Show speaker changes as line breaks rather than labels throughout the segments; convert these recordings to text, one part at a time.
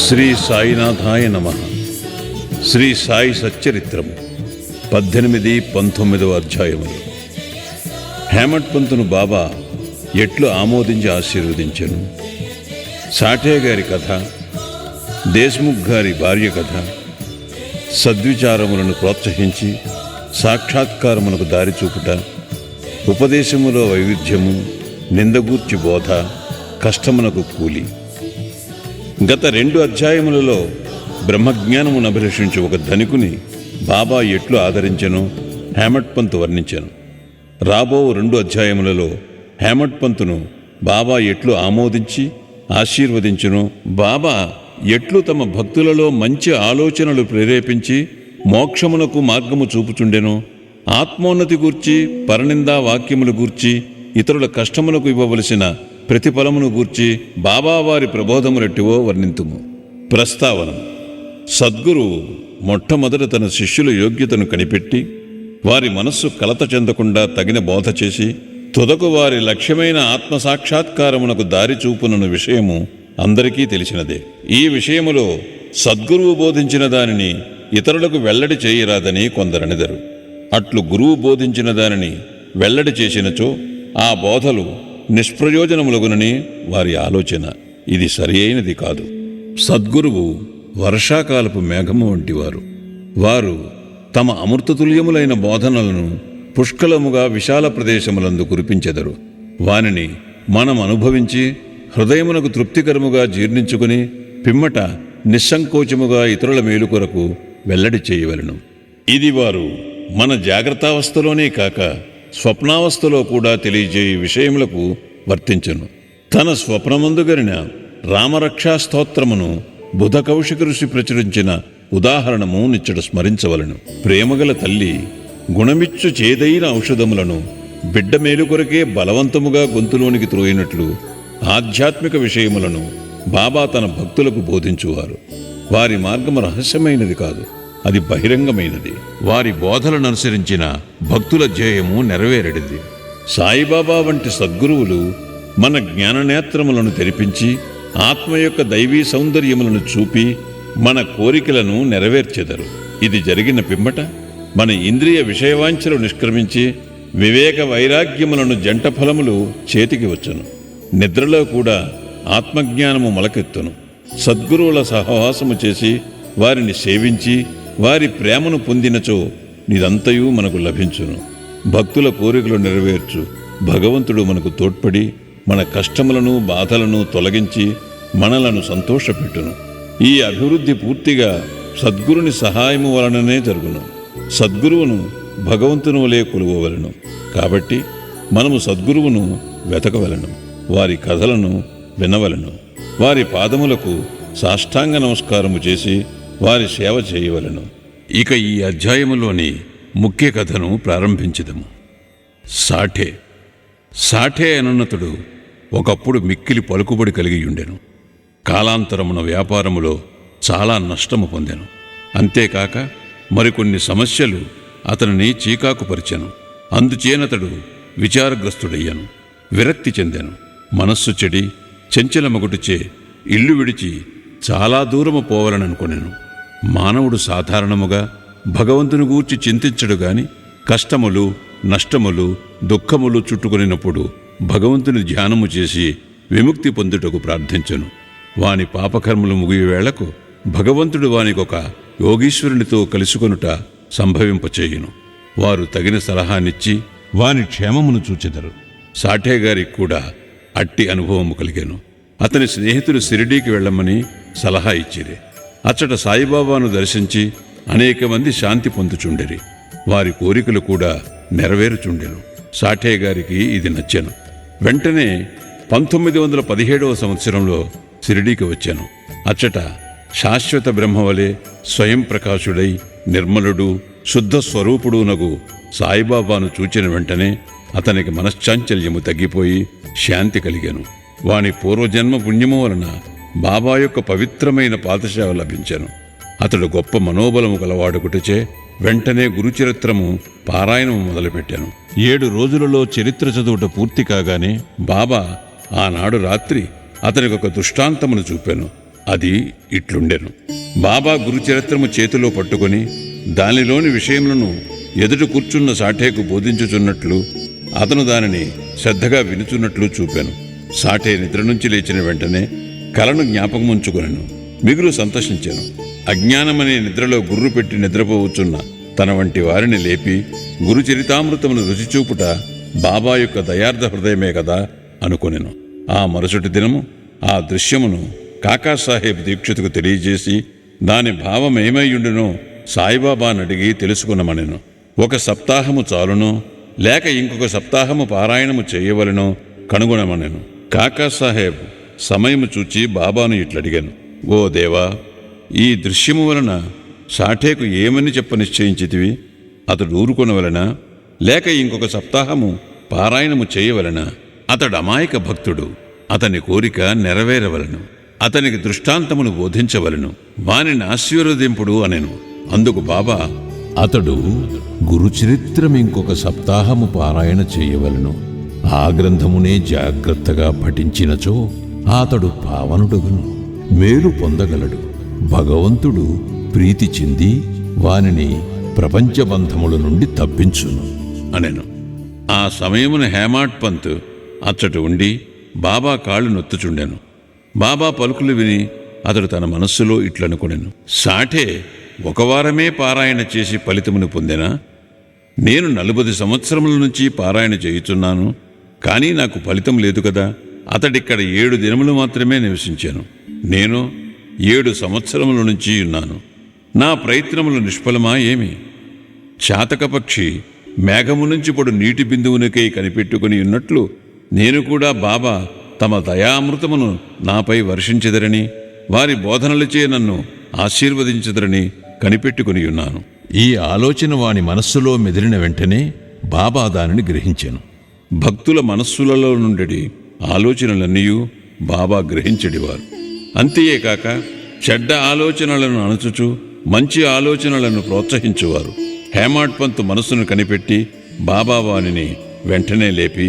శ్రీ సాయినాథాయ నమః. శ్రీ సాయి సచ్చరిత్రము 18, 19 అధ్యాయములు. హేమట్ పంతును బాబా ఎట్లు ఆమోదించి ఆశీర్వదించెను. సాఠే గారి కథ, దేశ్ముఖ్ గారి భార్య కథ, సద్విచారములను ప్రోత్సహించి సాక్షాత్కారమునకు దారి చూపుట, ఉపదేశములో వైవిధ్యము, నిందగూర్చి బోధ, కష్టమునకు కూలి. గత 2 అధ్యాయములలో బ్రహ్మజ్ఞానమును అభిలషించి ఒక ధనికుని బాబా ఎట్లు ఆదరించెనో హేమట్ పంతు వర్ణించెను. రాబో 2 అధ్యాయములలో హేమట్ పంతును బాబా ఎట్లు ఆమోదించి ఆశీర్వదించెనో, బాబా ఎట్లు తమ భక్తులలో మంచి ఆలోచనలు ప్రేరేపించి మోక్షమునకు మార్గము చూపుచుండెనో, ఆత్మోన్నతి గూర్చి, పరనిందా వాక్యములు గూర్చి, ఇతరుల కష్టములకు ఇవ్వవలసిన ప్రతిఫలమును గూర్చి బాబా వారి ప్రబోధములెట్టివో వర్ణింతుము. ప్రస్తావన: సద్గురువు మొట్టమొదట తన శిష్యుల యోగ్యతను కనిపెట్టి వారి మనస్సు కలత చెందకుండా తగిన బోధ చేసి తుదకు వారి లక్ష్యమైన ఆత్మసాక్షాత్కారమునకు దారి చూపునన్న విషయము అందరికీ తెలిసినదే. ఈ విషయములో సద్గురువు బోధించిన దానిని ఇతరులకు వెల్లడి చేయరాదని కొందరనిదరు. అట్లు గురువు బోధించిన దానిని వెల్లడి చేసినచో ఆ బోధలు నిష్ప్రయోజనములగునని వారి ఆలోచన. ఇది సరి అయినది కాదు. సద్గురువు వర్షాకాలపు మేఘము వంటివారు. వారు తమ అమృతతుల్యములైన బోధనలను పుష్కలముగా విశాల ప్రదేశములందు కురిపించెదరు. వానిని మనం అనుభవించి హృదయమునకు తృప్తికరముగా జీర్ణించుకుని పిమ్మట నిస్సంకోచముగా ఇతరుల మేలు కొరకు వెల్లడి చేయవలెను. ఇది వారు మన జాగ్రత్తావస్థలోనే కాక స్వప్నావస్థలో కూడా తెలియజేయ విషయములకు వర్తించును. తన స్వప్నమందుగరిన రామరక్షా స్తోత్రమును బుధ కౌశిక ఋషి ప్రచురించిన ఉదాహరణము నిచ్చట స్మరించవలను. ప్రేమగల తల్లి గుణమిచ్చు చేదైన ఔషధములను బిడ్డ మేలు కొరకే బలవంతముగా గొంతులోనికి త్రోయినట్లు ఆధ్యాత్మిక విషయములను బాబా తన భక్తులకు బోధించువారు. వారి మార్గము రహస్యమైనది కాదు, అది బహిరంగమైనది. వారి బోధలను అనుసరించిన భక్తుల ధ్యేయము నెరవేరడిది. సాయిబాబా వంటి సద్గురువులు మన జ్ఞాననేత్రములను తెరిపించి ఆత్మ యొక్క దైవీ సౌందర్యములను చూపి మన కోరికలను నెరవేర్చెదరు. ఇది జరిగిన పిమ్మట మన ఇంద్రియ విషయవాంఛలు నిష్క్రమించి వివేక వైరాగ్యములను జంట ఫలములు చేతికి వచ్చును. నిద్రలో కూడా ఆత్మజ్ఞానము మొలకెత్తును. సద్గురువుల సహవాసము చేసి వారిని సేవించి వారి ప్రేమను పొందినచో నిదంతయు మనకు లభించును. భక్తుల కోరికలు నెరవేర్చు భగవంతుడు మనకు తోడ్పడి మన కష్టములను బాధలను తొలగించి మనలను సంతోషపెట్టును. ఈ అభివృద్ధి పూర్తిగా సద్గురుని సహాయము వలననే జరుగును. సద్గురువును భగవంతుని వలె కొలువవలెను. కాబట్టి మనము సద్గురువును వెతకవలెను, వారి కథలను వినవలెను, వారి పాదములకు సాష్టాంగ నమస్కారము చేసి వారి సేవ చేయవలెను. ఇక ఈ అధ్యాయములోని ముఖ్య కథను ప్రారంభించదము. సాఠే అనున్నతుడు ఒకప్పుడు మిక్కిలి పలుకుబడి కలిగి ఉండెను. కాలాంతరమున వ్యాపారములో చాలా నష్టము పొందెను. అంతేకాక మరికొన్ని సమస్యలు అతనిని చీకాకుపరిచెను. అందుచేనతడు విచారగ్రస్తుడయ్యను, విరక్తి చెందెను. మనస్సు చెడి చెంచలమగుటిచే ఇల్లు విడిచి చాలా దూరము పోవాలననుకొనెను. మానవుడు సాధారణముగా భగవంతుని గూర్చి చింతించడు గాని కష్టములు, నష్టములు, దుఃఖములు చుట్టుకొనినప్పుడు భగవంతుని ధ్యానము చేసి విముక్తి పొందుటకు ప్రార్థించెను. వాని పాపకర్మలు ముగియవేళకు భగవంతుడు వానికొక యోగీశ్వరునితో కలుసుకొనుట సంభవింపచేయును. వారు తగిన సలహానిచ్చి వాని క్షేమమును చూచెదరు. సాఠే గారికి కూడా అట్టి అనుభవము కలిగెను. అతని స్నేహితులు షిరిడీకి వెళ్ళమని సలహా ఇచ్చిరి. అచ్చట సాయిబాబాను దర్శించి అనేక మంది శాంతి పొందుచుండిరి. వారి కోరికలు కూడా నెరవేరుచుండెను. సాఠే గారికి ఇది నచ్చెను. వెంటనే 1917వ సంవత్సరంలో షిరిడీకి వచ్చాను. అచ్చట శాశ్వత బ్రహ్మవలే స్వయం ప్రకాశుడై నిర్మలుడు శుద్ధ స్వరూపుడునగు సాయిబాబాను చూచిన వెంటనే అతనికి మనశ్చాంచల్యము తగ్గిపోయి శాంతి కలిగెను. వాని పూర్వజన్మ పుణ్యము వలన బాబా యొక్క పవిత్రమైన పాదసేవ లభించెను. అతడు గొప్ప మనోబలము గలవాడుకుటచే వెంటనే గురుచరిత్రము పారాయణము మొదలుపెట్టాను. 7 రోజులలో చరిత్ర చదువుట పూర్తి కాగానే బాబా ఆనాడు రాత్రి అతనికొక దృష్టాంతమును చూపాను. అది ఇట్లుండెను. బాబా గురుచరిత్రము చేతిలో పట్టుకొని దానిలోని విషయములను ఎదుట కూర్చున్న సాఠేకు బోధించుచున్నట్లు అతను దానిని శ్రద్ధగా వినుచున్నట్లు చూపాను. సాఠే నిద్ర నుంచి లేచిన వెంటనే కలను జ్ఞాపకముంచుకొనెను. మిగులు సంతోషించాను. అజ్ఞానమనే నిద్రలో గుర్రు పెట్టి నిద్రపోవచ్చున్న తన వంటి వారిని లేపి గురుచరితామృతమును రుచిచూపుట బాబా యొక్క దయార్థ హృదయమే కదా అనుకొనెను. ఆ మరుసటి దినము ఆ దృశ్యమును కాకాసాహెబ్ దీక్షితుకు తెలియజేసి దాని భావమేమైయుండునో సాయిబాబానడిగి తెలుసుకునమనెను. 1 సప్తాహము చాలునో లేక ఇంకొక సప్తాహము పారాయణము చేయవలెనో కనుగొనమనెను. కాకాసాహెబ్ సమయము చూచి బాబాను ఇట్లడిగాను. ఓ దేవా, ఈ దృశ్యము వలన సాఠేకు ఏమని చెప్ప నిశ్చయించితివి? అతడు ఊరుకొనవలెనా లేక ఇంకొక సప్తాహము పారాయణము చేయవలెనా? అతడు అమాయక భక్తుడు. అతని కోరిక నెరవేరవలను. అతనికి దృష్టాంతమును బోధించవలను. వానిని ఆశీర్వదింపుడు అనెను. అందుకు బాబా,
అతడు గురుచరిత్రం ఇంకొక సప్తాహము పారాయణ చేయవలను. ఆ గ్రంథమునే జాగ్రత్తగా పఠించినచో అతడు పావనుడగును, మేలు పొందగలడు. భగవంతుడు ప్రీతి చెంది వానిని ప్రపంచబంధముల నుండి తప్పించును
అనెను. ఆ సమయమున హేమాడ్ పంత్ అచ్చట ఉండి బాబా కాళ్ళు నొత్తుచుండెను. బాబా పలుకులు విని అతడు తన మనస్సులో ఇట్లనుకొనెను. సాఠే 1 వారమే పారాయణ చేసి ఫలితమును పొందెనా? నేను 40 సంవత్సరముల నుంచి పారాయణ చేయుచున్నాను, కానీ నాకు ఫలితం లేదు కదా. అతడిక్కడ 7 దినములు మాత్రమే నివసించాను. నేను 7 సంవత్సరముల నుంచి ఉన్నాను. నా ప్రయత్నములు నిష్ఫలమా ఏమి? చాతకపక్షి మేఘము నుంచి పొడు నీటి బిందువునికై కనిపెట్టుకుని ఉన్నట్లు నేను కూడా బాబా తమ దయామృతమును నాపై వర్షించెదరని, వారి బోధనలచే నన్ను ఆశీర్వదించెదరని కనిపెట్టుకుని ఉన్నాను.
ఈ ఆలోచన వాని మనస్సులో మెదిలిన వెంటనే బాబా దానిని గ్రహించెను.
భక్తుల మనస్సులలో నుండి ఆలోచనలన్నీ బాబా గ్రహించెడివారు. అంతేకాక చెడ్డ ఆలోచనలను అణచుచు మంచి ఆలోచనలను ప్రోత్సహించువారు. హేమాడ్ పంత్ మనస్సును కనిపెట్టి బాబా వానిని వెంటనే లేపి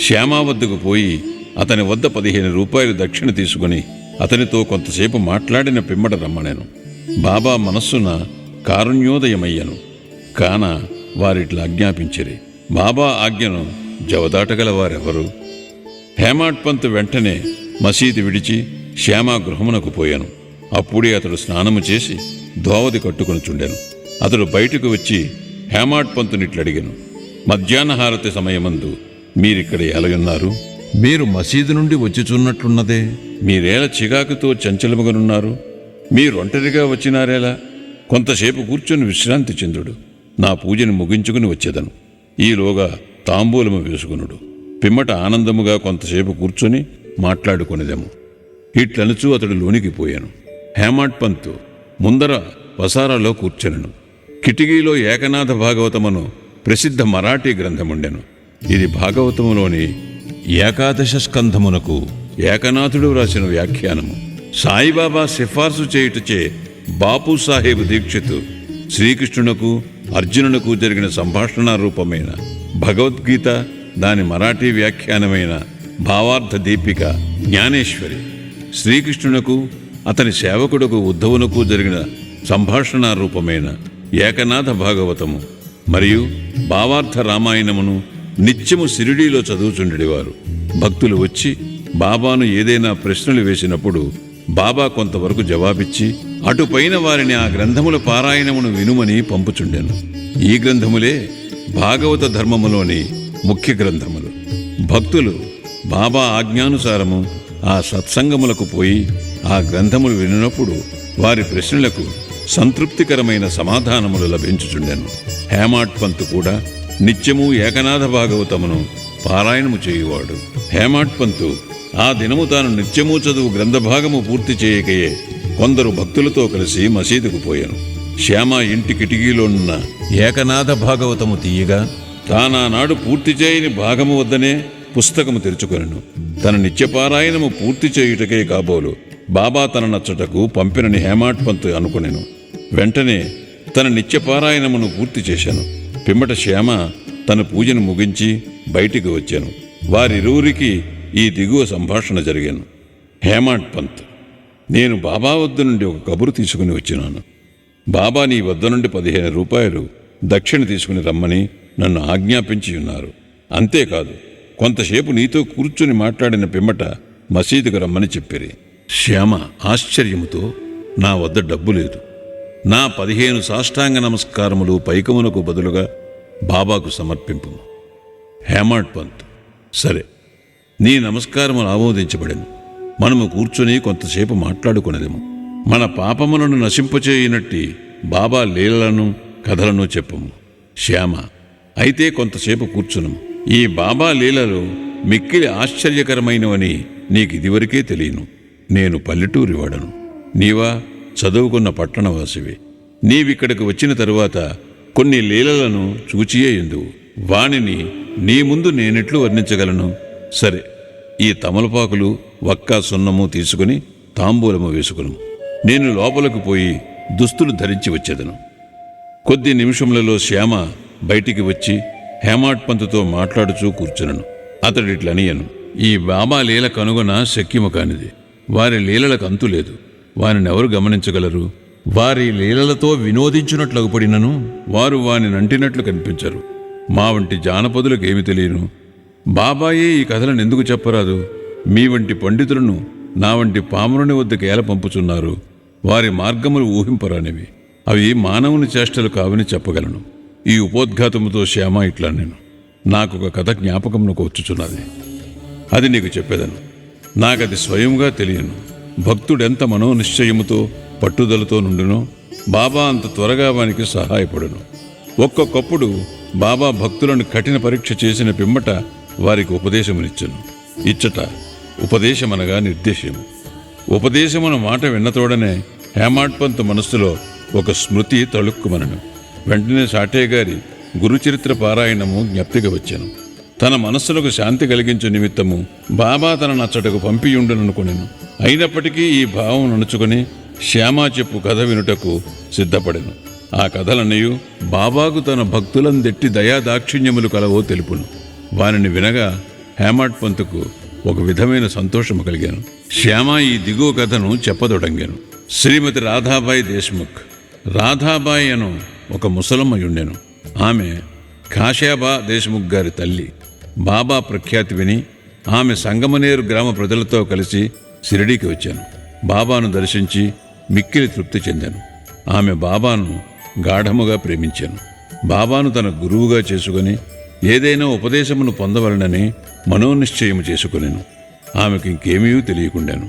శ్యామా వద్దకు పోయి అతని వద్ద 15 రూపాయలు దక్షిణ తీసుకుని అతనితో కొంతసేపు మాట్లాడిన పిమ్మట రమ్మనెను. బాబా మనస్సున కారుణ్యోదయమయ్యను. కాన వారిట్లా ఆజ్ఞాపించిరి. బాబా ఆజ్ఞను జవదాటగల వారెవరు? హేమాడ్ పంత్ వెంటనే మసీదు విడిచి శ్యామా గృహమునకు పోయాను. అప్పుడే అతడు స్నానము చేసి దోవది కట్టుకుని చుండెను. అతడు బయటకు వచ్చి హేమాడ్ పంతునిట్లడిగెను. మధ్యాహ్నహారతి సమయమందు మీరిక్కడ ఎలాగున్నారు?
మీరు మసీదు నుండి వచ్చిచున్నట్లున్నదే.
మీరేలా చికాకుతో చంచలముగనున్నారు? మీరొంటరిగా వచ్చినారేలా? కొంతసేపు కూర్చొని విశ్రాంతి చెందుడు. నా పూజను ముగించుకుని వచ్చేదను. ఈలోగా తాంబూలము వేసుకునుడు. పిమ్మట ఆనందముగా కొంతసేపు కూర్చొని మాట్లాడుకొనిదెము. ఇట్లనుచూ అతడు లోనికి పోయాను. హేమాడ్ పంత్ ముందర వసారాలో కూర్చొనెను. కిటికీలో ఏకనాథ భాగవతమును ప్రసిద్ధ మరాఠీ గ్రంథముండెను. ఇది భాగవతములోని 11వ స్కంధమునకు ఏకనాథుడు వ్రాసిన వ్యాఖ్యానము. సాయిబాబా సిఫార్సు చేయుటచే బాపూసాహెబ్ దీక్షిత్ శ్రీకృష్ణునకు అర్జునునకు జరిగిన సంభాషణ రూపమైన భగవద్గీత, దాని మరాఠీ వ్యాఖ్యానమైన భావార్థ దీపిక జ్ఞానేశ్వరి, శ్రీకృష్ణునకు అతని సేవకుడుకు ఉద్ధవునకు జరిగిన సంభాషణ రూపమైన ఏకనాథ భాగవతము మరియు భావార్థ రామాయణమును నిత్యము షిరిడీలో చదువుచుండేవారు. భక్తులు వచ్చి బాబాను ఏదైనా ప్రశ్నలు వేసినప్పుడు బాబా కొంతవరకు జవాబిచ్చి అటుపైన వారిని ఆ గ్రంథముల పారాయణమును వినుమని పంపుచుండెను. ఈ గ్రంథములే భాగవత ధర్మములోని ముఖ్య గ్రంథములు. భక్తులు బాబా ఆజ్ఞానుసారము ఆ సత్సంగములకు పోయి ఆ గ్రంథములు వినినప్పుడు వారి ప్రశ్నలకు సంతృప్తికరమైన సమాధానములు లభించుచుండెను. హేమాడ్ పంత్ కూడా నిత్యము ఏకనాథ భాగవతమును పారాయణము చేయువాడు. హేమాడ్ పంత్ ఆ దినము తాను నిత్యము చదువు గ్రంథభాగము పూర్తి చేయకయే కొందరు భక్తులతో కలిసి మసీదుకు పోయాను. శ్యామ ఇంటి కిటికీలోనున్న ఏకనాథ భాగవతము తీయగా తానానాడు పూర్తి చేయని భాగము వద్దనే పుస్తకము తెరుచుకొనెను. తన నిత్యపారాయణము పూర్తి చేయుటకే కాబోలు బాబా తన నచ్చటకు పంపినని హేమాడ్ పంత్ అనుకునెను. వెంటనే తన నిత్యపారాయణమును పూర్తి చేశాను. పిమ్మట శ్యామ తన పూజను ముగించి బయటికి వచ్చాను. వారిరువురికి ఈ దిగువ సంభాషణ జరిగాను. హేమాడ్ పంత్: నేను బాబా వద్ద నుండి ఒక కబురు తీసుకుని వచ్చినాను. బాబా నీ వద్ద నుండి 15 రూపాయలు దక్షిణ తీసుకుని రమ్మని నన్ను ఆజ్ఞాపించి ఉన్నారు. అంతేకాదు, కొంతసేపు నీతో కూర్చుని మాట్లాడిన పిమ్మట మసీదుకు రమ్మని చెప్పిరి. శ్యామ ఆశ్చర్యముతో, నా వద్ద డబ్బు లేదు, నా 15 సాష్టాంగ నమస్కారములు పైకమునకు బదులుగా బాబాకు సమర్పింపు. హేమాడ్ పంత్, సరే, నీ నమస్కారములు ఆమోదించబడెను. మనము కూర్చుని కొంతసేపు మాట్లాడుకునేదేమో. మన పాపములను నశింపచేయనట్టి బాబా లీలలను కథలను చెప్పము. శ్యామ, అయితే కొంతసేపు కూర్చునము. ఈ బాబా లీలలు మిక్కిలి ఆశ్చర్యకరమైనవని నీకిదివరకే తెలియను. నేను పల్లెటూరివాడను, నీవా చదువుకున్న పట్టణవాసివి. నీవిక్కడికి వచ్చిన తరువాత కొన్ని లీలలను చూచియే ఎందువు. వానిని నీ ముందు నేనెట్లు వర్ణించగలను? సరే, ఈ తమలపాకులు వక్కా సున్నము తీసుకుని తాంబూలము వేసుకును. నేను లోపలకు పోయి దుస్తులు ధరించి వచ్చేదను. కొద్ది నిమిషములలో శ్యామ బయటికి వచ్చి హేమాడ్ పంతుతో మాట్లాడుచూ కూర్చునను. అతడిట్లనియను, ఈ బాబా లీల కనుగొన శక్యము కానిది. వారి లీలలకు అంతులేదు. వారినెవరు గమనించగలరు? వారి లీలలతో వినోదించున్నట్లగుపడినను వారు వానినంటినట్లు కనిపించరు. మా వంటి జానపదులకు ఏమి తెలియను? బాబాయే ఈ కథలను ఎందుకు చెప్పరాదు? మీ వంటి పండితులను నా వంటి పామరుని వద్దకు ఏల పంపుచున్నారు. వారి మార్గములు ఊహింపరానివి. అవి మానవుని చేష్టలు కావని చెప్పగలను. ఈ ఉపోద్ఘాతముతో శ్యామ ఇట్లా నేను, నాకొక కథ జ్ఞాపకమునకు వచ్చుచున్నది. అది నీకు చెప్పేదను. నాకది స్వయంగా తెలియను. భక్తుడెంత మనోనిశ్చయముతో పట్టుదలతో నుండునో బాబా అంత త్వరగా వానికి సహాయపడును. ఒక్కొక్కప్పుడు బాబా భక్తులను కఠిన పరీక్ష చేసిన పిమ్మట వారికి ఉపదేశమునిచ్చును. ఇచ్చట ఉపదేశమనగా నిర్దేశము. ఉపదేశమున మాట విన్నతోడనే హేమాడ్ పంత్ మనస్సులో ఒక స్మృతి తళుక్కుమనను. వెంటనే సాఠే గారి గురుచరిత్ర పారాయణము జ్ఞప్తిగా వచ్చాను. తన మనస్సులకు శాంతి కలిగించే నిమిత్తము బాబా తన నచ్చటకు పంపియుండుననుకొనెను. అయినప్పటికీ ఈ భావం నడుచుకొని శ్యామా చెప్పు కథ వినుటకు సిద్ధపడెను. ఆ కథలన్నయు బాబాకు తన భక్తులందెట్టి దయాదాక్షిణ్యములు కలవో తెలుపును. వానిని వినగా హేమాడ్ పంతుకు ఒక విధమైన సంతోషము కలిగాను. శ్యామ ఈ దిగువ కథను చెప్పదొడంగాను. శ్రీమతి రాధాబాయి దేశ్ముఖ్. రాధాబాయి అను ఒక ముసలమ్మయుండెను. ఆమె కాశ్యాబా దేశ్ముఖ్ గారి తల్లి. బాబా ప్రఖ్యాతి విని ఆమె సంగమనేరు గ్రామ ప్రజలతో కలిసి షిరిడీకి వచ్చాను. బాబాను దర్శించి మిక్కిలి తృప్తి చెందాను. ఆమె బాబాను గాఢముగా ప్రేమించాను. బాబాను తన గురువుగా చేసుకుని ఏదైనా ఉపదేశమును పొందవలనని మనోనిశ్చయము చేసుకునేను. ఆమెకు ఇంకేమీ తెలియకుండాను.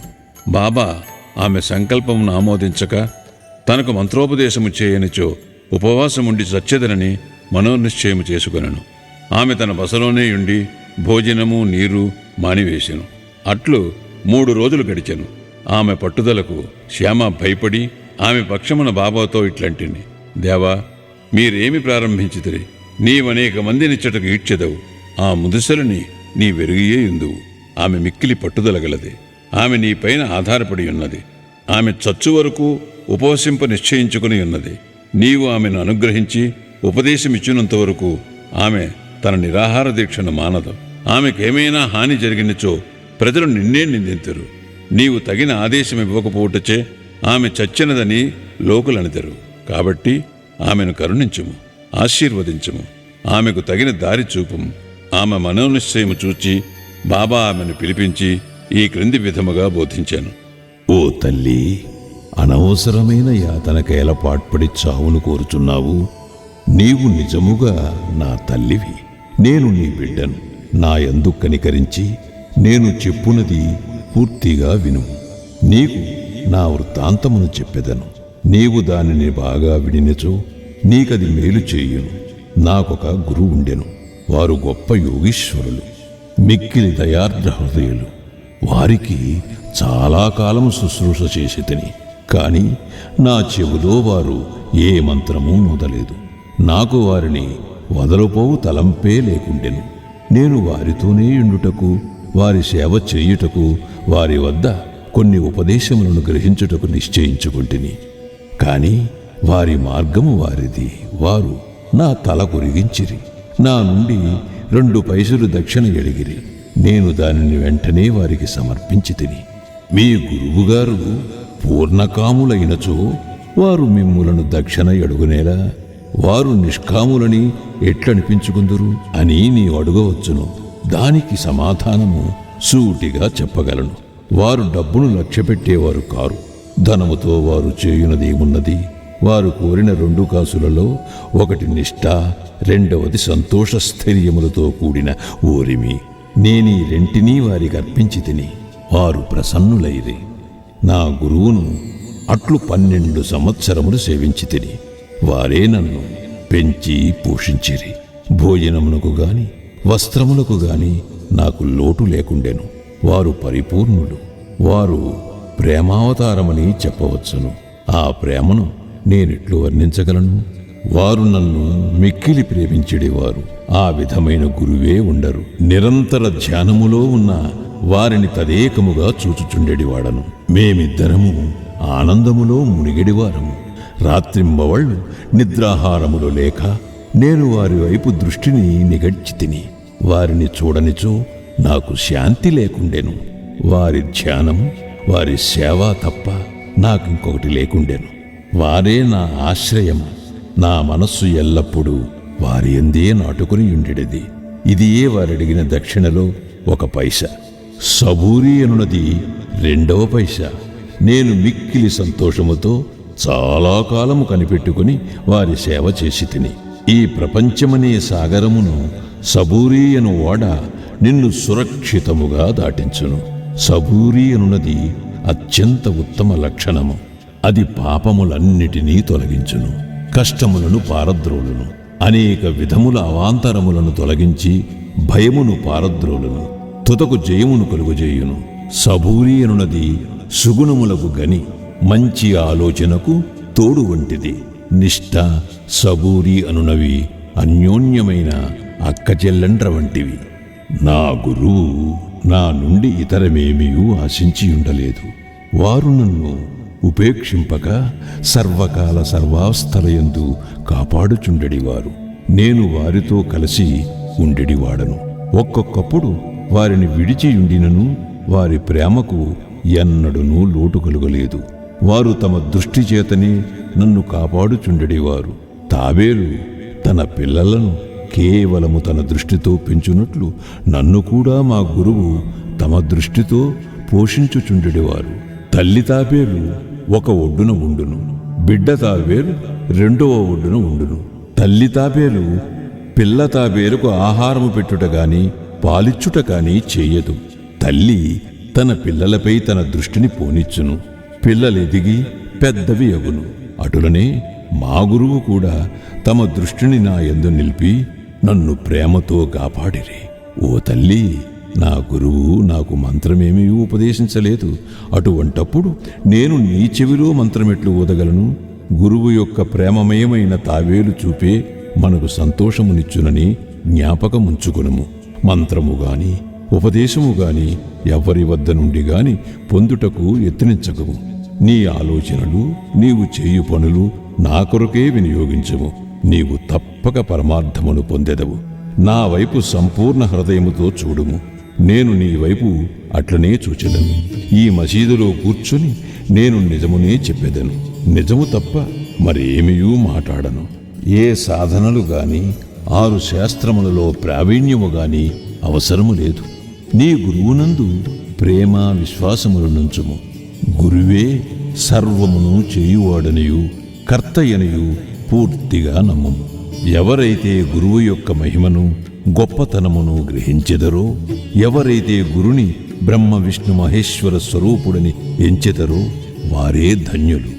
బాబా ఆమె సంకల్పమును ఆమోదించక తనకు మంత్రోపదేశము చేయనిచో ఉపవాసముండి చచ్చెదనని మనోనిశ్చయము చేసుకునను. ఆమె తన బసలోనే ఉండి భోజనము నీరు మానివేశెను. అట్లు 3 రోజులు గడిచెను. ఆమె పట్టుదలకు శ్యామ భయపడి ఆమె పక్షమున బాబాతో ఇట్లంటిని, దేవా, మీరేమి ప్రారంభించితిరి? నీవనేక మందినిచ్చటకు ఈడ్చెదవు. ఆ ముదుసలిని నీ వెరుగియే ఉందువు. ఆమె మిక్కిలి పట్టుదలగలది. ఆమె నీపైన ఆధారపడి ఉన్నది. ఆమె చచ్చు వరకు ఉపవసింప నిశ్చయించుకుని ఉన్నది. నీవు ఆమెను అనుగ్రహించి ఉపదేశమిచ్చినంత వరకు ఆమె తన నిరాహార దీక్షను మానదు. ఆమెకేమైనా హాని జరిగినచో ప్రజలు నిన్నే నిందింతురు. నీవు తగిన ఆదేశం ఇవ్వకపోవటచే ఆమె చచ్చినదని లోకులనిదరు. కాబట్టి ఆమెను కరుణించుము, ఆశీర్వదించుము, ఆమెకు తగిన దారి చూపుము. ఆమె మనోనిశ్చయము చూచి బాబా ఆమెను పిలిపించి ఈ క్రింది విధముగా బోధించాను.
ఓ తల్లి, అనవసరమైన యాతనకేల పాట్పడి చావును కోరుచున్నావు. నీవు నిజముగా నా తల్లివి. నేను నీ బిడ్డను. నా యందు కనికరించి నేను చెప్పునది పూర్తిగా విను. నీకు నా వృత్తాంతమును చెప్పెదను. నీవు దానిని బాగా వినినచో నీకది మేలు చేయును. నాకొక గురువు ఉండెను. వారు గొప్ప యోగీశ్వరులు, మిక్కిలి దయార్ద్ర హృదయులు. వారికి చాలా కాలము శుశ్రూష చేసి తిని, కాని నా చెవులో వారు ఏ మంత్రమూ నొదలేదు. నాకు వారిని వదలుపోవు తలంపే లేకుండెను. నేను వారితోనే ఉండుటకు, వారి సేవ చేయుటకు, వారి వద్ద కొన్ని ఉపదేశములను గ్రహించుటకు నిశ్చయించుకుంటుని. కాని వారి మార్గము వారిది. వారు నా తల కొరిగించిరి. నా నుండి 2 పైసలు దక్షిణ ఎడిగిరి. నేను దానిని వెంటనే వారికి సమర్పించి తిని. మీ గురువుగారు పూర్ణకాములైనచో వారు మిమ్ములను దక్షిణ అడుగునేలా, వారు నిష్కాములని ఎట్లనిపించుకుందురు అని నీవు అడగవచ్చును. దానికి సమాధానము సూటిగా చెప్పగలను. వారు డబ్బును లక్ష్యపెట్టేవారు కారు. ధనముతో వారు చేయునదేమున్నది? వారు కోరిన 2 కాసులలో ఒకటి నిష్ఠ, రెండవది సంతోష స్థైర్యములతో కూడిన ఓరిమి. నేనీ రెంటినీ వారికి అర్పించి తిని వారు ప్రసన్నులైరి. నా గురువును అట్లు 12 సంవత్సరములు సేవించి తిని వారే నన్ను పెంచి పోషించిరి. భోజనమునకు గాని వస్త్రములకు గాని నాకు లోటు లేకుండెను. వారు పరిపూర్ణులు. వారు ప్రేమావతారమని చెప్పవచ్చును. ఆ ప్రేమను నేనెట్లు వర్ణించగలను? వారు నన్ను మిక్కిలి ప్రేమించెడివారు. ఆ విధమైన గురువే ఉండరు. నిరంతర ధ్యానములో ఉన్న వారిని తదేకముగా చూచుచుండెడివాడను. మేమిద్దరము ఆనందములో మునిగెడివారము. రాత్రింబవళ్ళు నిద్రాహారములు లేక నేను వారి వైపు దృష్టిని నిగడ్చి తిని వారిని చూడనిచో నాకు శాంతి లేకుండెను. వారి ధ్యానము, వారి సేవ తప్ప నాకింకొకటి లేకుండెను. వారే నా ఆశ్రయము. నా మనస్సు ఎల్లప్పుడూ వారి యందే నాటుకుని ఉండేది. ఇదియే వారడిగిన దక్షిణలో 1 పైసా. సబూరి అనున్నది 2వ పైసా. నేను మిక్కిలి సంతోషముతో చాలా కాలము కనిపెట్టుకుని వారి సేవ చేసి తిని ఈ ప్రపంచమనే సాగరమును సబూరి అను ఓడ నిన్ను సురక్షితముగా దాటించును. సబూరి అనున్నది అత్యంత ఉత్తమ లక్షణము. అది పాపములన్నిటినీ తొలగించును, కష్టములను పారద్రోలును, అనేక విధముల అవాంతరములను తొలగించి భయమును పారద్రోలును, తుదకు జయమును కలుగజేయును. సబూరి అనున్నది సుగుణములకు గని, మంచి ఆలోచనకు తోడు వంటిది. నిష్ఠ, సబూరి అనునవి అన్యోన్యమైన అక్కచెల్లెండ్ర వంటివి. నా గురువు నా నుండి ఇతరమేమీ ఆశించి ఉండలేదు. వారు నన్ను ఉపేక్షింపక సర్వకాల సర్వావస్థలయందు కాపాడుచుండెడివారు. నేను వారితో కలిసి ఉండెడివాడను. ఒక్కొక్కప్పుడు వారిని విడిచియుండినను వారి ప్రేమకు ఎన్నడూనూ లోటు కలుగలేదు. వారు తమ దృష్టి చేతనే నన్ను కాపాడుచుండెడివారు. తాబేలు తన పిల్లలను కేవలము తన దృష్టితో పెంచునట్లు నన్ను కూడా మా గురువు తమ దృష్టితో పోషించుచుండెడివారు. తల్లి తాబేలు 1 ఒడ్డున ఉండును, బిడ్డ తాబేలు 2వ ఒడ్డున ఉండును. తల్లి తాబేలు పిల్ల తాబేలుకు ఆహారము పెట్టుట గాని పాలిచ్చుట కాని చేయదు. తల్లి తన పిల్లలపై తన దృష్టిని పోనిచ్చును. పిల్లలెదిగి పెద్దవి అగును. అటులనే మా గురువు కూడా తమ దృష్టిని నా యందు నిలిపి నన్ను ప్రేమతో కాపాడిరి. ఓ తల్లి, నా గురువు నాకు మంత్రమేమీ ఉపదేశించలేదు. అటువంటప్పుడు నేను నీ చెవిలో మంత్రమెట్లు ఊదగలను? గురువు యొక్క ప్రేమమయమైన తావేలు చూపే మనకు సంతోషమునిచ్చునని జ్ఞాపకముంచుకునుము. మంత్రము గాని ఉపదేశము గాని ఎవ్వరి వద్ద నుండి గాని పొందుటకు యత్నించకము. నీ ఆలోచనలు, నీవు చేయు పనులు నా కొరకే వినియోగించము. నీవు తప్పక పరమార్థమును పొందెదవు. నా వైపు సంపూర్ణ హృదయముతో చూడుము. నేను నీ వైపు అట్లనే చూచెదను. ఈ మసీదులో కూర్చుని నేను నిజమునే చెప్పెదను. నిజము తప్ప మరేమియూ మాట్లాడను. ఏ సాధనలు గాని 6 శాస్త్రములలో ప్రావీణ్యము గాని అవసరము లేదు. నీ గురువునందు ప్రేమ విశ్వాసములు నుంచుము. గురువే సర్వమును చేయువాడనియు కర్తయనియు పూర్తిగా నమ్మము. ఎవరైతే గురువు యొక్క మహిమను గొప్పతనమును గ్రహించెదరో, ఎవరైతే గురుని బ్రహ్మ విష్ణు మహేశ్వర స్వరూపుడని ఎంచెదరో వారే ధన్యులు.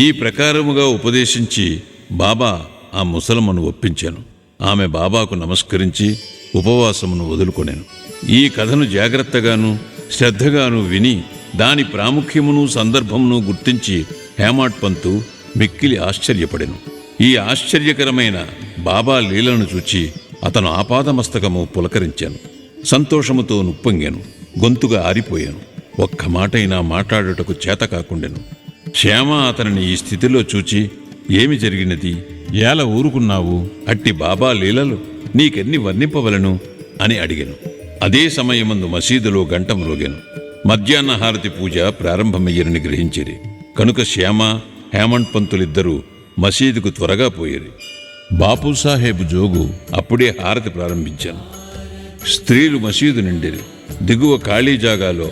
ఈ ప్రకారముగా ఉపదేశించి బాబా ఆ ముసలమ్మను ఒప్పించాను. ఆమె బాబాకు నమస్కరించి ఉపవాసమును వదులుకొనెను. ఈ కథను జాగ్రత్తగాను శ్రద్ధగాను విని దాని ప్రాముఖ్యమును సందర్భమును గుర్తించి హేమాడ్ పంతు మిక్కిలి ఆశ్చర్యపడెను. ఈ ఆశ్చర్యకరమైన బాబా లీలను చూచి అతను ఆపాదమస్తకము పులకరించాను. సంతోషముతో నుప్పొంగాను. గొంతుగా ఆరిపోయాను. ఒక్క మాటైనా మాట్లాడుటకు చేత కాకుండెను. శ్యామ అతనిని ఈ స్థితిలో చూచి, ఏమి జరిగినది? ఏల ఊరుకున్నావు? అట్టి బాబా లీలలు నీకెన్ని వర్ణింపవలను అని అడిగాను. అదే సమయమందు మసీదులో గంట మ్రోగాను. మధ్యాహ్న హారతి పూజ ప్రారంభమయ్యరని గ్రహించిరి. కనుక శ్యామ హేమంత్ పంతులిద్దరూ మసీదుకు త్వరగా పోయిరి.
బాపూసాహెబ్ జోగు
అప్పుడే హారతి ప్రారంభించాను. స్త్రీలు మసీదు నిండిరి. దిగువ ఖాళీ జాగాలో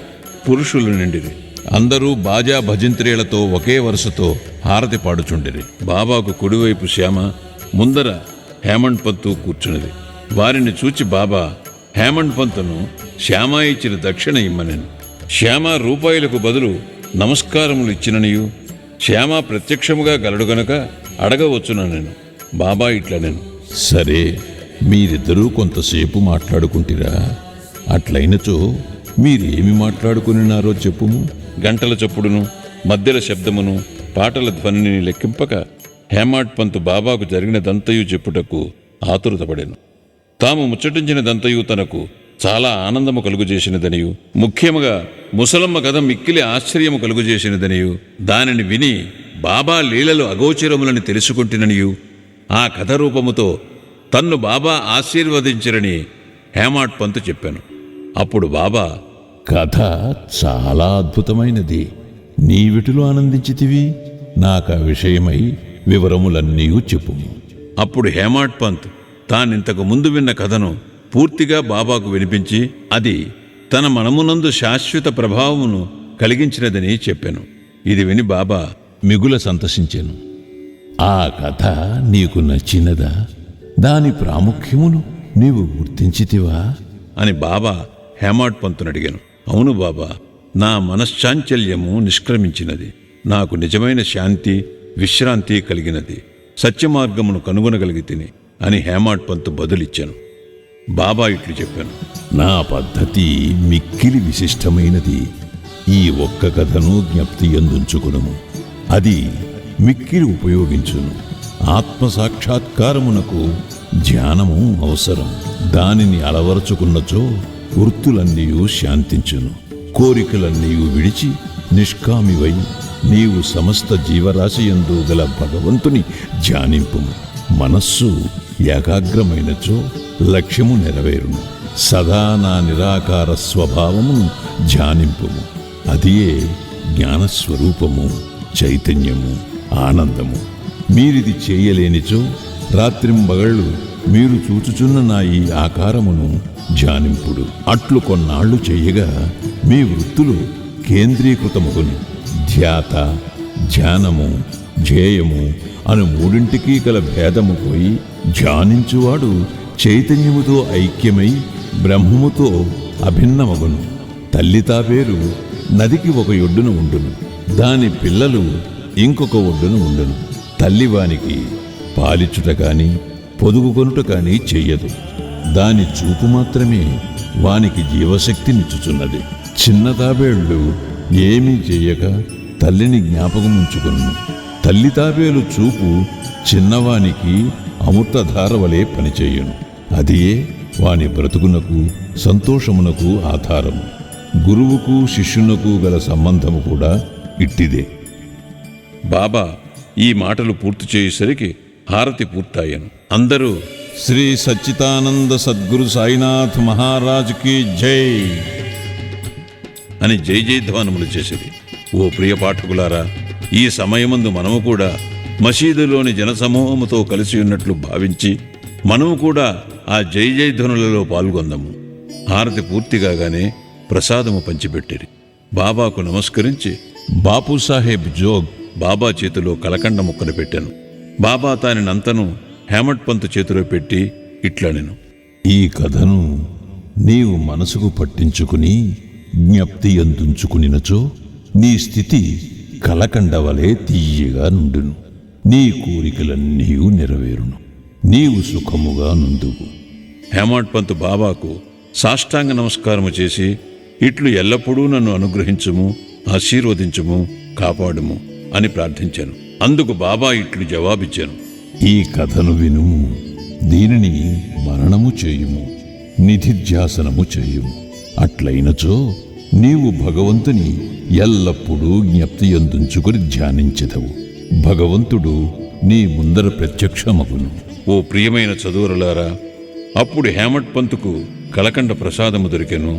పురుషులు నిండిరి.
అందరూ బాజా భజంత్రీలతో ఒకే వరుసతో హారతి పాడుచుండిరి.
బాబాకు కుడివైపు శ్యామ, ముందర హేమంత్ పంతు కూర్చున్నది. వారిని చూచి బాబా హేమంత్ పంతును శ్యామ ఇచ్చిన దక్షిణ ఇమ్మనెను. శ్యామ రూపాయలకు బదులు నమస్కారములు ఇచ్చిననియు, శ్యామ ప్రత్యక్షముగా గలడు గనక అడగవచ్చుననెను. బాబా ఇట్లనెను,
సరే, మీరిద్దరూ కొంతసేపు మాట్లాడుకుంటిరా? అట్లయినచో మీరేమి మాట్లాడుకునినారో చెప్పుము.
గంటల చప్పుడును, మధ్యల శబ్దమును, పాటల ధ్వనిని లెక్కింపక హేమంత్ పంతు బాబాకు జరిగినదంతయు చెప్పుటకు ఆతురతపడెను. తాము ముచ్చటించినదంతయు తనకు చాలా ఆనందము కలుగుజేసినదనియు, ముఖ్యముగా ముసలమ్మ కథ మిక్కిలి ఆశ్చర్యము కలుగుజేసినదనియు, దానిని విని బాబా లీలలు అగోచరములని తెలుసుకుంటుననియు, ఆ కథ రూపముతో తన్ను బాబా ఆశీర్వదించరని హేమంత్ పంతు చెప్పాను. అప్పుడు బాబా,
కథ చాలా అద్భుతమైనది. నీవిటిలో ఆనందించితివి? నాకా విషయమై వివరములన్నీ చెప్పుము.
అప్పుడు హేమంత్ పంత్ తానింతకు ముందు విన్న కథను పూర్తిగా బాబాకు వినిపించి, అది తన మనమునందు శాశ్వత ప్రభావమును కలిగించినదని చెప్పాను. ఇది విని బాబా
మిగుల సంతసించెను. ఆ కథ నీకు నచ్చినదా? దాని ప్రాముఖ్యమును నీవు గుర్తించితివా
అని బాబా హేమంత్ పంతును అడిగాను. అవును బాబా, నా మనశ్చాంచల్యము నిష్క్రమించినది. నాకు నిజమైన శాంతి, విశ్రాంతి కలిగినది. సత్యమార్గమును కనుగొనగలిగితిని అని హేమంత్ పంతు బదులిచ్చాను. బాబా ఇట్లు చెప్పాను,
నా పద్ధతి మిక్కిలి విశిష్టమైనది. ఈ ఒక్క కథను జ్ఞప్తి ఎందుంచుకును. అది మిక్కిలి ఉపయోగించును. ఆత్మసాక్షాత్కారమునకు ధ్యానము అవసరం. దానిని అలవరుచుకున్నచో వృత్తులన్నీ శాంతించును. కోరికలన్నీ విడిచి నిష్కామివై నీవు సమస్త జీవరాశియందు గల భగవంతుని ధ్యానింపుము. మనస్సు ఏకాగ్రమైనచో లక్ష్యము నెరవేరును. సదా నా నిరాకార స్వభావమును ధ్యానింపుము. అదియే జ్ఞానస్వరూపము, చైతన్యము, ఆనందము. మీరిది చేయలేనిచో రాత్రింబగళ్ళు మీరు చూచుచున్న నా ఈ ఆకారమును ధ్యానింపుడు. అట్లు కొన్నాళ్లు చెయ్యగా మీ వృత్తులు కేంద్రీకృతమగును. ధ్యాత, ధ్యానము, ధ్యేయము అను మూడింటికి గల భేదము పోయి ధ్యానించువాడు చైతన్యముతో ఐక్యమై బ్రహ్మముతో అభిన్నమగును. తల్లి తాబేలు నదికి ఒక ఒడ్డున ఉండును, దాని పిల్లలు ఇంకొక ఒడ్డున ఉండును. తల్లివానికి పాలిచ్చుట కాని పొదుగుకొనుట కాని చెయ్యదు. దాని చూపు మాత్రమే వానికి జీవశక్తినిచ్చుచున్నది. చిన్న తాబేళ్లు ఏమీ చెయ్యక తల్లిని జ్ఞాపకముంచుకును. తల్లి తాబేలు చూపు చిన్నవానికి అమృతధార వలె పనిచేయును. అదియే వాని బ్రతుకునకు, సంతోషమునకు ఆధారము. గురువుకు శిష్యునకు గల సంబంధము కూడా ఇట్టిదే.
బాబా ఈ మాటలు పూర్తి చేసేసరికి హారతి పూర్తయ్యాను. అందరూ
శ్రీ సచ్చిదానంద సద్గురు సాయినాథ్ మహారాజుకి జై
అని జై జయధ్వానములు చేసేది. ఓ ప్రియ పాఠకులారా, ఈ సమయమందు మనము కూడా మసీదులోని జనసమూహముతో కలిసి ఉన్నట్లు భావించి మనము కూడా ఆ జై జయధ్వనులలో పాల్గొందాము. హారతి పూర్తిగానే ప్రసాదము పంచిపెట్టిరి. బాబాకు నమస్కరించి
బాపూసాహెబ్ జోగ్
బాబా చేతిలో కలకండ ముక్కను పెట్టాను. బాబా తానినంతను హేమంత్ పంతు చేతిలో పెట్టి ఇట్లనెను,
ఈ కథను నీవు మనసుకు పట్టించుకుని జ్ఞప్తి అందుంచుకునినచో నీ స్థితి కలకండవలే తీయగా నుండును. నీ కోరికలన్నీ నెరవేరును. నీవు సుఖముగా నుందువు.
హేమంత్ పంతు బాబాకు సాష్టాంగ నమస్కారము చేసి ఇట్లు ఎల్లప్పుడూ నన్ను అనుగ్రహించుము, ఆశీర్వదించుము, కాపాడుము అని ప్రార్థించాను. అందుకు బాబా ఇట్లు జవాబిచ్చాను,
ఈ కథను వినుము. దీనిని మరణము చేయుము, నిధిధ్యాసనము చేయుము. అట్లయినచో నీవు భగవంతుని ఎల్లప్పుడూ జ్ఞప్తి అందుంచుకుని ధ్యానించెదవు. భగవంతుడు నీ ముందర ప్రత్యక్షమగును.
ఓ ప్రియమైన చదువురులారా, అప్పుడు హేమంత్ పంతుకు కలకండ ప్రసాదము దొరికెను.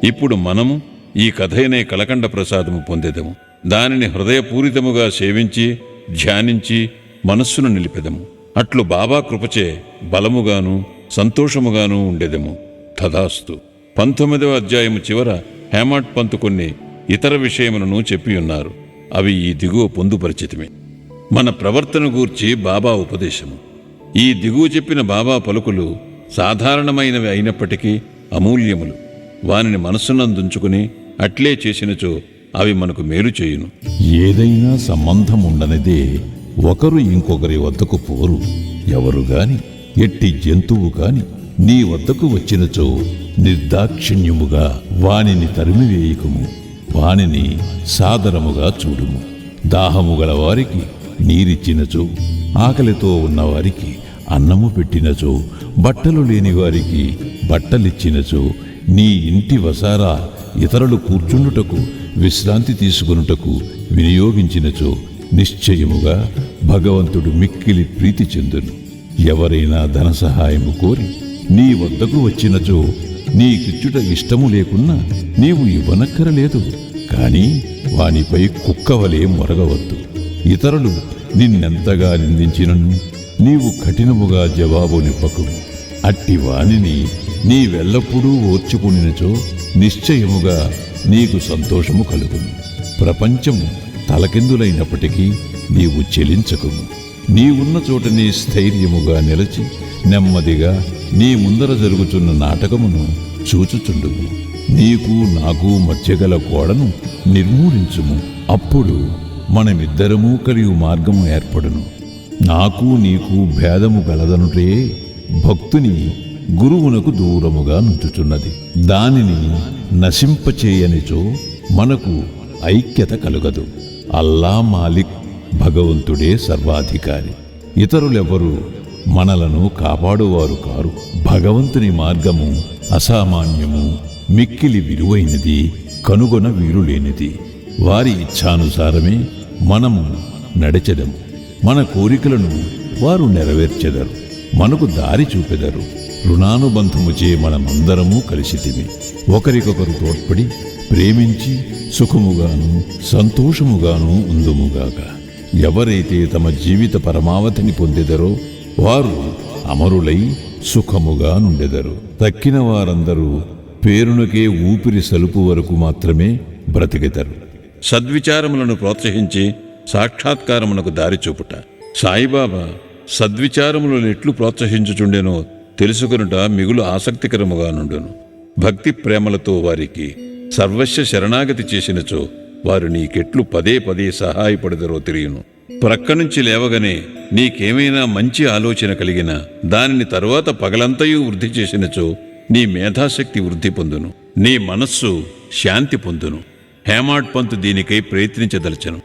ఇప్పుడు మనము ఈ కథయనే కలకండ ప్రసాదము పొందెదము. దానిని హృదయపూరితముగా సేవించి ధ్యానించి మనస్సును నిలిపెదము. అట్లు బాబా కృపచే బలముగాను సంతోషముగాను ఉండెదము. తదాస్తు. 19వ అధ్యాయము చివర హేమాడ్ పంత్ కొన్ని ఇతర విషయములను చెప్పియున్నారు. అవి ఈ దిగువ పొందుపరిచితిమి. మన ప్రవర్తన గూర్చి బాబా ఉపదేశము. ఈ దిగువ చెప్పిన బాబా పలుకులు సాధారణమైనవి అయినప్పటికీ అమూల్యములు. వానిని మనస్సునందుంచుకుని అట్లే చేసినచో అవి మనకు మేలు చేయును.
ఏదైనా సంబంధం ఉండనిదే ఒకరు ఇంకొకరి వద్దకు పోరు. ఎవరు గాని ఎట్టి జంతువు కాని నీ వద్దకు వచ్చినచో నిర్దాక్షిణ్యముగా వానిని తరిమివేయకుము. వానిని సాదరముగా చూడుము. దాహము గల వారికి నీరిచ్చినచో, ఆకలితో ఉన్నవారికి అన్నము పెట్టినచో, బట్టలు లేని వారికి బట్టలిచ్చినచో, నీ ఇంటి వసారా ఇతరులు కూర్చుండుటకు విశ్రాంతి తీసుకొనుటకు వినియోగించినచో నిశ్చయముగా భగవంతుడు మిక్కిలి ప్రీతి చెందును. ఎవరైనా ధన సహాయము కోరి నీ వద్దకు వచ్చినచో నీకిచ్చుట ఇష్టము లేకున్నా నీవు ఇవ్వనక్కరలేదు. కాని వానిపై కుక్కవలే మొరగవద్దు. ఇతరులు నిన్నెంతగా నిందించినను నీవు కఠినముగా జవాబు నిప్పకుము. అట్టి వానిని నీవెల్లప్పుడూ ఓర్చుకునినచో నిశ్చయముగా నీకు సంతోషము కలుగును. ప్రపంచము తలకిందులైనప్పటికీ నీవు చెలించకుము. నీవున్న చోటనే స్థైర్యముగా నిలచి నెమ్మదిగా నీ ముందర జరుగుతున్న నాటకమును చూచుచుండుము. నీకు నాకు మధ్యగల గోడను నిర్మూలించుము. అప్పుడు మనమిద్దరము కలిగి మార్గము ఏర్పడును. నాకు నీకు భేదము గలదనుటే భక్తుని గురువునకు దూరముగా నుంచుచున్నది. దానిని నశింపచేయనిచో మనకు ఐక్యత కలుగదు. అల్లా మాలిక్ భగవంతుడే సర్వాధికారి. ఇతరులెవరూ మనలను కాపాడువారు కారు. భగవంతుని మార్గము అసామాన్యము, మిక్కిలి విలువైనది, కనుగొన వీలులేనిది. వారి ఇచ్ఛానుసారమే మనము నడిచెదము. మన కోరికలను వారు నెరవేర్చెదరు, మనకు దారి చూపెదరు. రుణానుబంధముచే మనమందరము కలిసితిమి. ఒకరికొకరు తోడ్పడి ప్రేమించి సుఖముగాను సంతోషముగాను ఉందుముగాక. ఎవరైతే తమ జీవిత పరమావధిని పొందెదరో వారు అమరులై సుఖముగా నుండెదరు. తక్కిన వారందరూ పేరునకే ఊపిరి సలుపు వరకు మాత్రమే బ్రతికెదరు.
సద్విచారములను ప్రోత్సహించి సాక్షాత్కారమునకు దారి చూపుట. సాయిబాబా సద్విచారములను ఎట్లు ప్రోత్సహించుచుండెనో తెలుసుకొనుట మిగులు ఆసక్తికరముగా నుండును. భక్తి ప్రేమలతో వారికి సర్వస్వ శరణాగతి చేసినచో వారు నీకెట్లు పదే పదే సహాయపడదరో తెలియను. ప్రక్కనుంచి లేవగానే నీకేమైనా మంచి ఆలోచన కలిగినా దానిని తరువాత పగలంతయు వృద్ధి చేసినచో నీ మేధాశక్తి వృద్ధి పొందును, నీ మనస్సు శాంతి పొందును. హేమాడ్ పంత్ దీనికై ప్రయత్నించదలచను.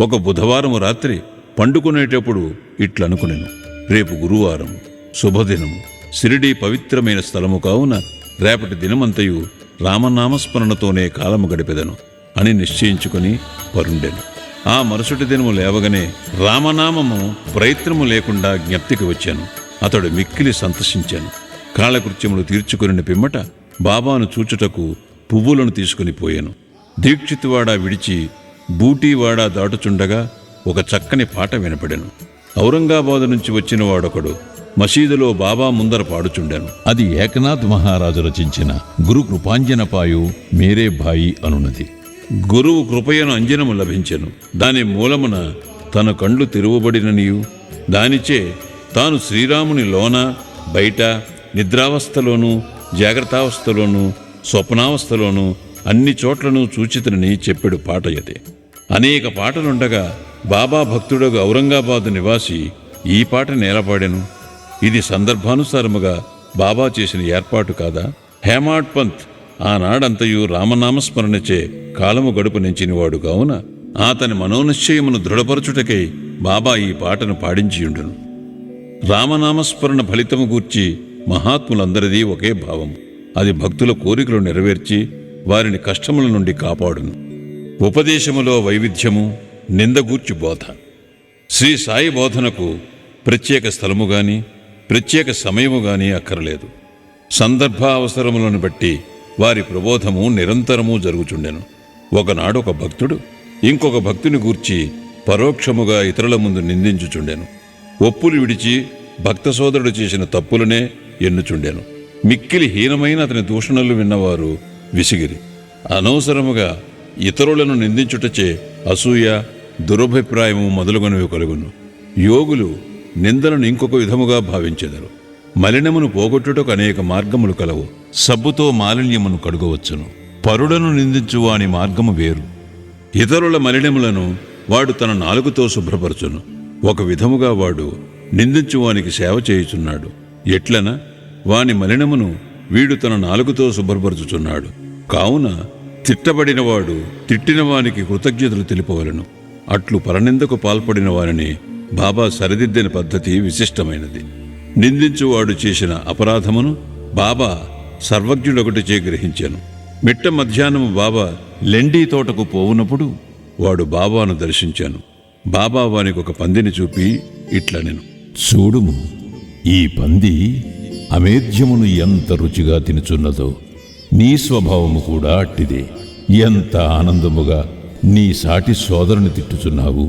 ఒక బుధవారము రాత్రి పండుకునేటప్పుడు ఇట్లనుకునెను, రేపు గురువారం, శుభదినము, షిరిడీ పవిత్రమైన స్థలము కావున రేపటి దినమంతయు రామనామస్మరణతోనే కాలము గడిపెదను అని నిశ్చయించుకుని పరుండెను. ఆ మరుసటి దినము లేవగానే రామనామము ప్రయత్నము లేకుండా జ్ఞప్తికి వచ్చాను. అతడు మిక్కిలి సంతసించాను. కాలకృత్యములు తీర్చుకుని పిమ్మట బాబాను చూచుటకు పువ్వులను తీసుకుని పోయాను. దీక్షితువాడ విడిచి బూటీవాడ దాటుచుండగా ఒక చక్కని పాట వినపడెను. ఔరంగాబాదు నుంచి వచ్చిన వాడొకడు మసీదులో బాబా ముందర పాడుచుండెను.
అది ఏకనాథ్ మహారాజు రచించిన గురు కృపాంజనపాయు మేరే భాయి అనున్నది.
గురువు కృపయను అంజనము లభించెను. దాని మూలమున తన కండ్లు తెరువబడిననియు దానిచే తాను శ్రీరాముని లోన బయట నిద్రావస్థలోనూ జాగ్రత్తావస్థలోనూ స్వప్నావస్థలోనూ అన్ని చోట్లను చూచితనని చెప్పెడు పాట యదే. అనేక పాటలుండగా బాబా భక్తుడగు ఔరంగాబాదు నివాసి ఈ పాట నేలపాడెను. ఇది సందర్భానుసారముగా బాబా చేసిన ఏర్పాటు కాదా? హేమాడ్ పంత్ ఆనాడంతయు రామనామస్మరణచే కాలము గడుపు నెంచినవాడు కావున అతని మనోనిశ్చయమును దృఢపరచుటకై బాబా ఈ పాటను పాడించియుండును. రామనామస్మరణ ఫలితము గూర్చి మహాత్ములందరిదీ ఒకే భావం. అది భక్తుల కోరికలు నెరవేర్చి వారిని కష్టముల నుండి కాపాడును. ఉపదేశములో వైవిధ్యము, నిందగూర్చి బోధ. శ్రీ సాయి బోధనకు ప్రత్యేక స్థలము గాని ప్రత్యేక సమయము గాని అక్కరలేదు. సందర్భ అవసరములను బట్టి వారి ప్రబోధము నిరంతరము జరుగుచుండెను. ఒకనాడు ఒక భక్తుడు ఇంకొక భక్తుని గూర్చి పరోక్షముగా ఇతరుల ముందు నిందించుచుండెను. ఒప్పులు విడిచి భక్త సోదరుడు చేసిన తప్పులనే ఎన్నుచుండెను. మిక్కిలి హీనమైన అతని దూషణలు విన్నవారు విసిగిరి. అనవసరముగా ఇతరులను నిందించుటచే అసూయ, దురభిప్రాయము మొదలుగునవి కలుగును. యోగులు నిందలను ఇంకొక విధముగా భావించెదరు. మలినమును పోగొట్టుటకు అనేక మార్గములు కలవు. సబ్బుతో మాలిన్యమును కడుగవచ్చును. పరులను నిందించు వాని మార్గము వేరు. ఇతరుల మలినములను వాడు తన నాలుగుతో శుభ్రపరచును. ఒక విధముగా వాడు నిందించువానికి సేవ చేయుచున్నాడు. ఎట్లన వాని మలినమును వీడు తన నాలుగుతో శుభ్రపరచుచున్నాడు. కావున తిట్టబడినవాడు తిట్టిన వానికి కృతజ్ఞతలు తెలుపవలను. అట్లు పరనిందకు పాల్పడిన వారిని బాబా సరిదిద్దిన పద్ధతి విశిష్టమైనది. నిందించువాడు చేసిన అపరాధమును బాబా సర్వజ్ఞుడొకటిచే గ్రహించాను. మిట్ట మధ్యాహ్నము బాబా లెండీ తోటకు పోవునప్పుడు వాడు బాబాను దర్శించాను. బాబా వానికి ఒక పందిని చూపి ఇట్లనెను,
చూడుము, ఈ పంది అమేధ్యమును ఎంత రుచిగా తినుచున్నదో నీ స్వభావము కూడా అట్టిదే. ఎంత ఆనందముగా నీ సాటి సోదరుని తిట్టుచున్నావు.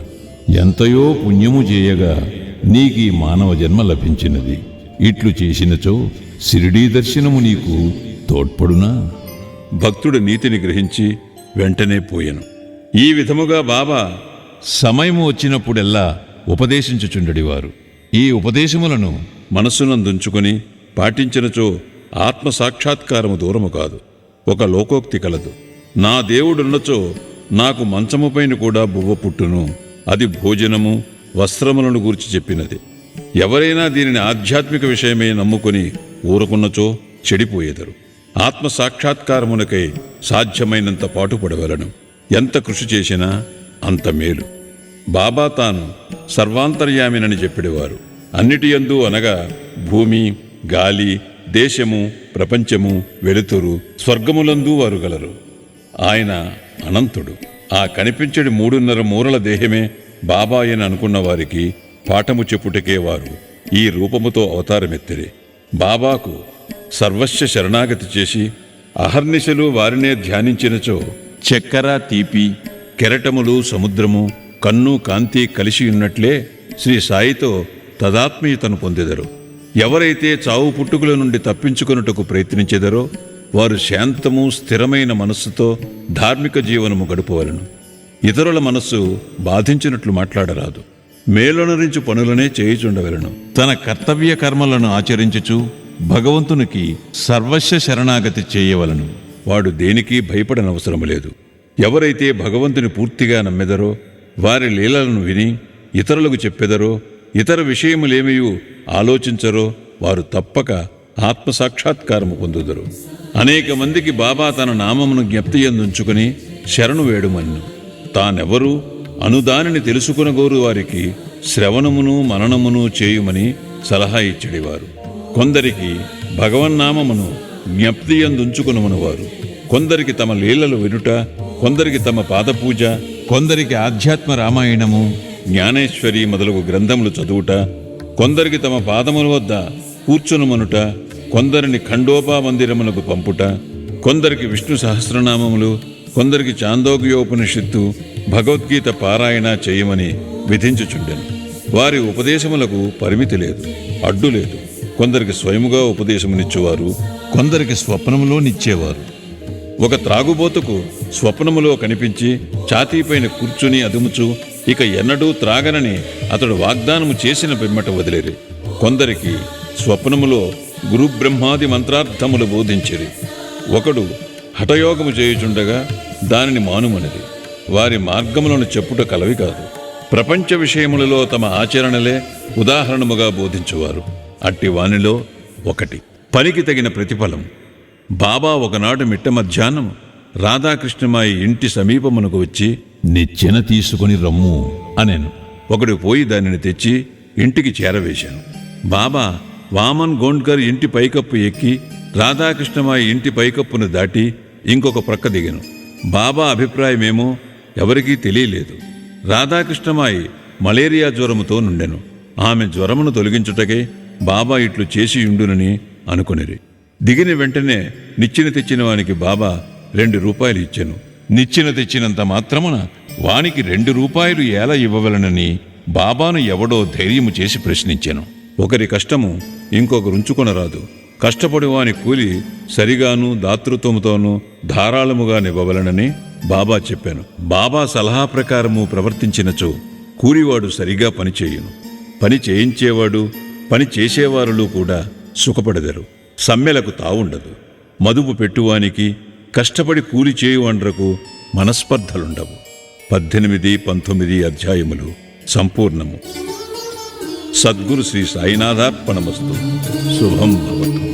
ఎంతయో పుణ్యము చేయగా నీకీ మానవ జన్మ లభించినది. ఇట్లు చేసినచో షిరిడీ దర్శనము నీకు తోడ్పడునా?
భక్తుడు నీతిని గ్రహించి వెంటనే పోయెను. ఈ విధముగా బాబా
సమయము వచ్చినప్పుడెల్లా ఉపదేశించుచుండెడివారు. ఈ ఉపదేశములను
మనస్సునందుంచుకొని పాటించినచో ఆత్మ సాక్షాత్కారము దూరము కాదు. ఒక లోకోక్తి కలదు, నా దేవుడున్నచో నాకు మంచముపైన కూడా బువ్వ పుట్టును. అది భోజనము, వస్త్రములను గూర్చి చెప్పినది. ఎవరైనా దీనిని ఆధ్యాత్మిక విషయమే నమ్ముకొని ఊరుకున్నచో చెడిపోయేదరు. ఆత్మ సాక్షాత్కారమునకై సాధ్యమైనంత పాటుపడవలను. ఎంత కృషి చేసినా అంత మేలు. బాబా తాను సర్వాంతర్యామినని చెప్పిడేవారు. అన్నిటియందు అనగా భూమి, గాలి, దేశము, ప్రపంచము, వెలుతురు, స్వర్గములందు వారు గలరు. ఆయన అనంతుడు. ఆ కనిపించడి 3.5 మూరల దేహమే బాబా అని అనుకున్న వారికి పాఠము చెప్పుటకే వారు ఈ రూపముతో అవతారమెత్తిరి. బాబాకు సర్వస్వ శరణాగతి చేసి అహర్నిశలు వారినే ధ్యానించినచో చక్కెర, తీపి, కెరటములు, సముద్రము, కన్ను, కాంతి కలిసి ఉన్నట్లే శ్రీ సాయితో తదాత్మీయతను పొందెదరు. ఎవరైతే చావు పుట్టుకుల నుండి తప్పించుకొనుటకు ప్రయత్నించెదరో వారు శాంతము, స్థిరమైన మనస్సుతో ధార్మిక జీవనము గడుపవలను. ఇతరుల మనస్సు బాధించినట్లు మాట్లాడరాదు. మేలొనరించు పనులనే చేయుచుండవలను.
తన కర్తవ్య కర్మలను ఆచరించుచు భగవంతునికి సర్వస్వ శరణాగతి చేయవలను.
వాడు దేనికి భయపడనవసరము లేదు. ఎవరైతే భగవంతుని పూర్తిగా నమ్మెదరో, వారి లీలలను విని ఇతరులకు చెప్పెదరో, ఇతర విషయములేమియూ ఆలోచించరో వారు తప్పక ఆత్మసాక్షాత్కారము పొందుదరు. అనేక మందికి బాబా తన నామమును జ్ఞప్తియందుంచుకుని శరణు వేడుమన్ను. తానెవరు అనుదానిని తెలుసుకునగోరు వారికి శ్రవణమును మననమును చేయుమని సలహా ఇచ్చడివారు. కొందరికి భగవన్నామమును జ్ఞప్తియందుంచుకునమనువారు. కొందరికి తమ లీలలు వినుట, కొందరికి తమ పాదపూజ,
కొందరికి ఆధ్యాత్మ రామాయణము,
జ్ఞానేశ్వరి మొదలగు గ్రంథములు చదువుట, కొందరికి తమ పాదముల వద్ద కూర్చునుమనుట, కొందరిని ఖండోపా మందిరమునకు పంపుట, కొందరికి విష్ణు సహస్రనామములు, కొందరికి చాందోగ్యోపనిషత్తు, భగవద్గీత పారాయణ చేయమని విధించుచుండెను. వారి ఉపదేశములకు పరిమితి లేదు, అడ్డు లేదు. కొందరికి స్వయముగా ఉపదేశమునిచ్చేవారు,
కొందరికి స్వప్నములో నిచ్చేవారు.
ఒక త్రాగుబోతుకు స్వప్నములో కనిపించి ఛాతీపైన కూర్చుని అదుముచు ఇక ఎన్నడూ త్రాగనని అతడు వాగ్దానము చేసిన పిమ్మట వదిలేరి. కొందరికి స్వప్నములో గురుబ్రహ్మాది మంత్రార్థములు బోధించిరి. ఒకడు హఠయోగము చేయుచుండగా దానిని మానుమనిది. వారి మార్గములను చెప్పుట కలవి కాదు. ప్రపంచ విషయములలో తమ ఆచరణలే ఉదాహరణముగా బోధించువారు. అట్టి వానిలో ఒకటి పనికి తగిన ప్రతిఫలం. బాబా ఒకనాడు మిట్ట మధ్యాహ్నం రాధాకృష్ణమాయి ఇంటి సమీపమునకు వచ్చి,
నిచ్చెన తీసుకొని రమ్ము
అనెను.
ఒకడు పోయి దానిని తెచ్చి ఇంటికి చేరవేశాను. బాబా వామన్ గోండ్కర్ ఇంటి పైకప్పు ఎక్కి రాధాకృష్ణమాయి ఇంటి పైకప్పును దాటి ఇంకొక ప్రక్క దిగెను. బాబా అభిప్రాయమేమో ఎవరికీ తెలియలేదు. రాధాకృష్ణమాయి మలేరియా జ్వరముతో నుండెను. ఆమె జ్వరమును తొలగించుటకే బాబా ఇట్లు చేసియుండునని అనుకొనిరి. దిగిన వెంటనే నిచ్చెన తెచ్చిన వానికి బాబా 2 రూపాయలు ఇచ్చెను.
నిచ్చెన తెచ్చినంత మాత్రమున వానికి 2 రూపాయలు ఎలా ఇవ్వవలనని బాబాను ఎవడో ధైర్యము చేసి ప్రశ్నించెను.
ఒకరి కష్టము ఇంకొకరుంచుకొనరాదు. కష్టపడి వాని కూలి సరిగాను దాతృత్వముతోనూ ధారాళముగా నివ్వవలనని బాబా చెప్పాను. బాబా సలహా ప్రకారము ప్రవర్తించినచో కూలివాడు సరిగా పనిచేయును. పని చేయించేవాడు, పని చేసేవారులు కూడా సుఖపడెదరు. సమ్మెలకు తావుండదు. మదుపు పెట్టువానికి, కష్టపడి కూలి చేయువాండ్రకు మనస్పర్ధలుండవు. 18, 19 అధ్యాయములు సంపూర్ణము. సద్గురు శ్రీ సాయినాథార్పణమస్తు. శుభం భవతు.